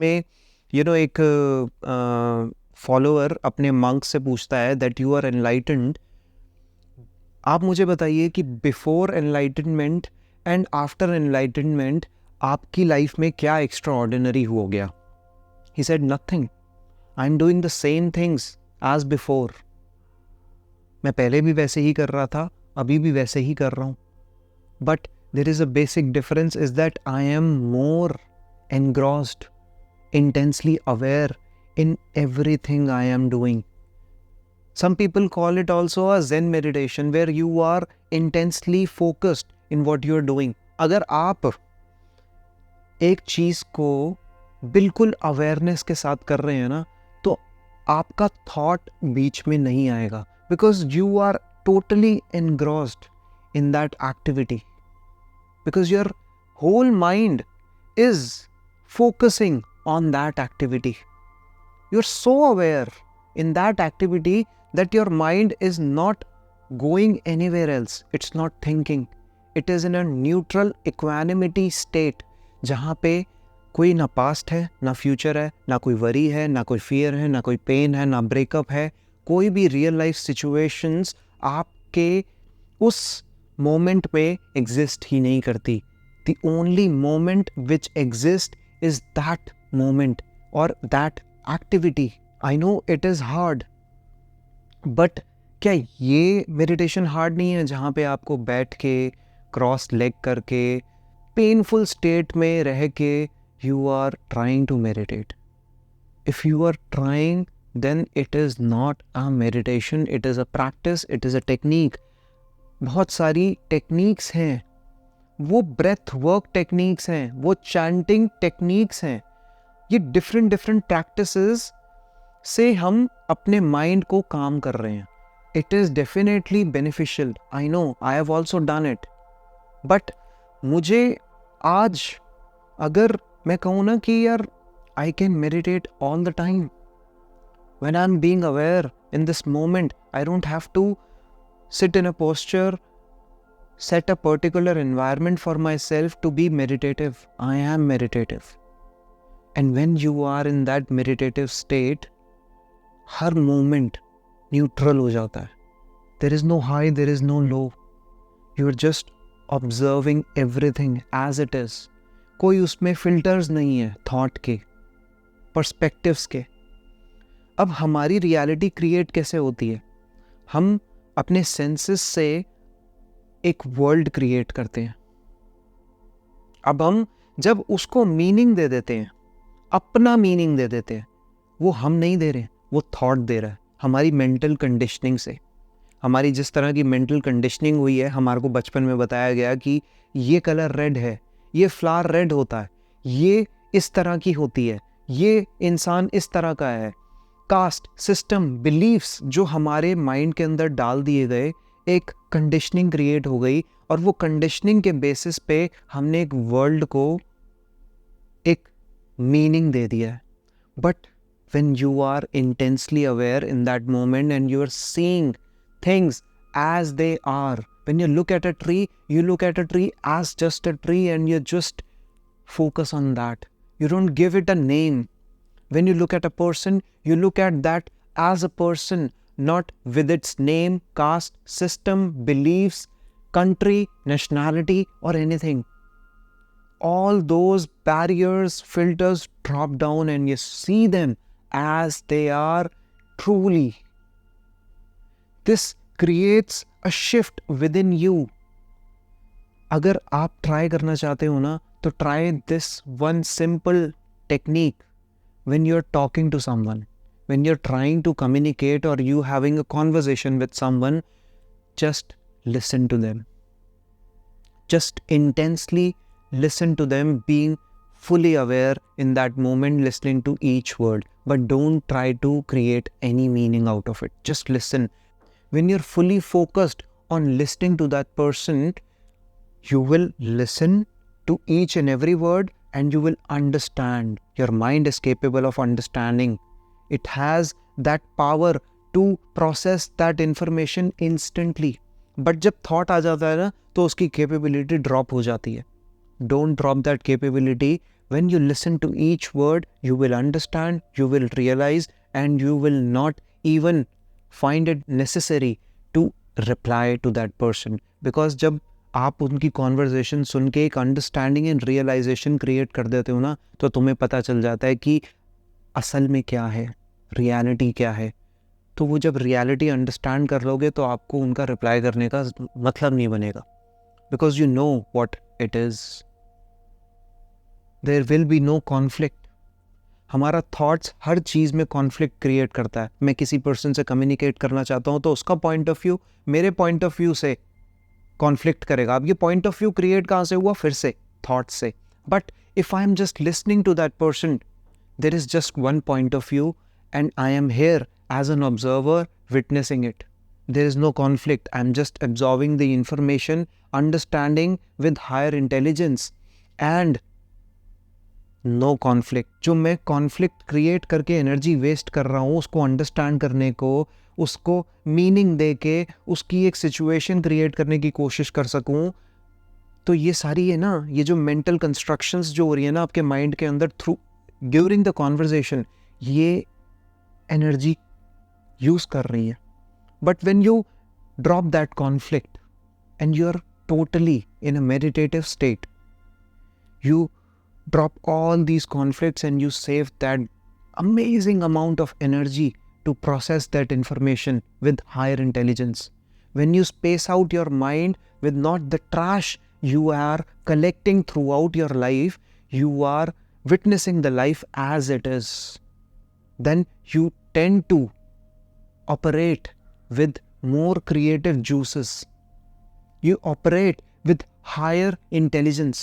में एक फॉलोअर अपने मंक से पूछता है दैट यू आर एनलाइटेंड, आप मुझे बताइए कि before enlightenment and after enlightenment आपकी लाइफ में क्या एक्स्ट्रा ऑर्डिनरी हो गया. He said nothing, I am doing the same things as before. मैं पहले भी वैसे ही कर रहा था, अभी भी वैसे ही कर रहा हूँ, but there is a basic difference is that I am more engrossed, intensely aware in everything I am doing. Some people call it also a Zen meditation where you are intensely focused in what you are doing. अगर आप एक चीज़ को बिल्कुल awareness के साथ कर रहे हैं ना, तो आपका थॉट बीच में नहीं आएगा, because you are totally engrossed in that activity, because your whole mind is focusing on that activity. You're so aware in that activity that your mind is not going anywhere else. It's not thinking. It is in a neutral equanimity state, जहाँ पे कोई ना past है, ना future है, ना कोई worry है, ना कोई फियर है, ना कोई पेन है, ना ब्रेकअप है. कोई भी रियल लाइफ सिचुएशंस आपके उस मोमेंट पे एग्जिस्ट ही नहीं करती. The only moment which exists is that moment or that activity. I know it is hard, but क्या ये मेडिटेशन हार्ड नहीं है जहाँ पे आपको बैठ के क्रॉस लेग करके पेनफुल स्टेट में रह के you are trying to meditate? If you are trying then it is not a meditation, it is a practice, it is a technique. बहुत सारी टेक्निक्स हैं, वो ब्रेथ वर्क टेक्निक्स हैं, वो चैंटिंग टेक्निक्स हैं. ये डिफरेंट प्रैक्टिसेस से हम अपने माइंड को काम कर रहे हैं. It is definitely beneficial. I know, I have also done it. But मुझे आज अगर मैं कहूँ ना कि यार I can meditate all the time when I am being aware in this moment, I don't have to sit in a posture, set a particular environment for myself to be meditative. I am meditative. And when you are in that meditative state, her moment neutral हो जाता है. There is no high, there is no low. You are just observing everything as it is. कोई उसमें filters नहीं है thought के, perspectives के. अब हमारी reality create कैसे होती है? हम अपने सेंसेस से एक वर्ल्ड क्रिएट करते हैं. अब हम जब उसको मीनिंग दे देते हैं, अपना मीनिंग दे देते हैं, वो हम नहीं दे रहे, वो थॉट दे रहा है हमारी मेंटल कंडीशनिंग से. हमारी जिस तरह की मेंटल कंडीशनिंग हुई है, हमारे को बचपन में बताया गया कि ये कलर रेड है, ये फ्लावर रेड होता है, ये इस तरह की होती है, ये इंसान इस तरह का है. कास्ट सिस्टम बिलीव्स जो हमारे माइंड के अंदर डाल दिए गए, एक कंडीशनिंग क्रिएट हो गई, और वो कंडीशनिंग के बेसिस पे हमने एक वर्ल्ड को एक मीनिंग दे दिया है. But when you are intensely aware in that moment and you are seeing things as they are, when you look at a tree, you look at a tree as just a tree and you just focus on that. You don't give it a name. When you look at a person, you look at that as a person, not with its name, caste, system, beliefs, country, nationality, or anything. All those barriers, filters drop down and you see them as they are truly. This creates a shift within you. अगर आप try करना चाहते हो ना, तो try this one simple technique. When you're talking to someone, when you're trying to communicate or you having a conversation with someone, just listen to them. Just intensely listen to them, being fully aware in that moment, listening to each word. But don't try to create any meaning out of it. Just listen. When you're fully focused on listening to that person, you will listen to each and every word and you will understand. Your mind is capable of understanding. It has that power to process that information instantly. But जब thought आ जाता है ना, तो उसकी capability drop हो जाती है. Don't drop that capability. When you listen to each word, you will understand, you will realize, and you will not even find it necessary to reply to that person. Because जब आप उनकी conversation सुन के एक understanding and realisation create कर देते हो ना, तो तुम्हें पता चल जाता है कि असल में क्या है, रियलिटी क्या है. तो वो जब रियलिटी अंडरस्टैंड कर लोगे तो आपको उनका रिप्लाई करने का मतलब नहीं बनेगा. Because you know what it is. There will be no conflict. हमारा थॉट्स हर चीज़ में कॉन्फ्लिक्ट क्रिएट करता है. मैं किसी पर्सन से कम्युनिकेट करना चाहता हूँ तो उसका पॉइंट ऑफ व्यू मेरे पॉइंट ऑफ व्यू से कॉन्फ्लिक्ट करेगा. अब ये पॉइंट ऑफ व्यू क्रिएट कहाँ से हुआ? फिर से थॉट्स से. But if I am just listening to that person, there is just one point of view and I am here as an observer witnessing it. There is no conflict. I'm just absorbing the information, understanding with higher intelligence and no conflict. जो मैं conflict create करके energy waste कर रहा हूँ उसको understand करने को, उसको meaning दे के उसकी एक situation create करने की कोशिश कर सकूँ, तो ये सारी है ना, ये जो mental constructions जो हो रही है ना आपके mind के अंदर through during the conversation, ये energy यूज कर रही है. But when you drop that conflict and you are totally in a meditative state, you drop all these conflicts and you save that amazing amount of energy to process that information with higher intelligence. When you space out your mind with not the trash you are collecting throughout your life, you are witnessing the life as it is. Then you tend to operate with more creative juices. You operate with higher intelligence.